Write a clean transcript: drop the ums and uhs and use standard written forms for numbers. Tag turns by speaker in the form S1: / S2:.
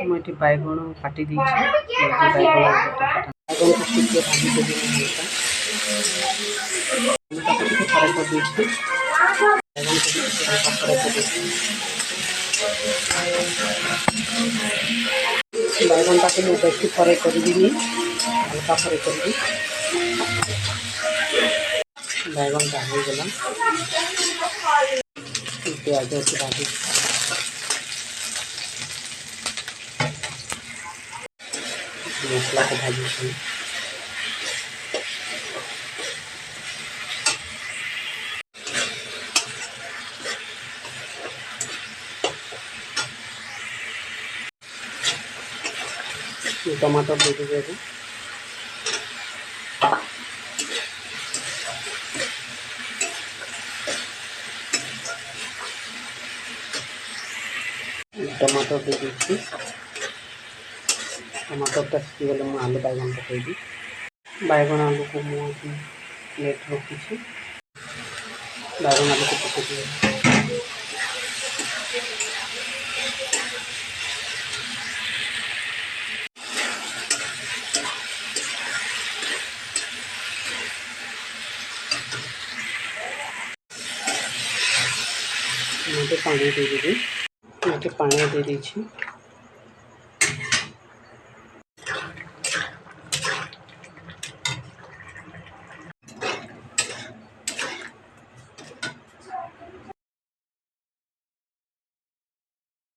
S1: मुझे बैगण काटी बैगण को टिके भाजी देवी फ्राए कर बैगन को बैगन टाक बेसी फ्राए करी हल्का फ्राए करी बैगन टा हो गला प्याज अच्छी भाजी मसला को भाजी टमाटर दे दीजिए टमाटर दे दीजिए टमाटर सीखी गले मुझे आलू बैगन पकईबी बैगन आलू को मुझे प्लेट रखी बैगन आलू को पकई मुझे पानी दे दीजिए मुझे पानी दे दीजिए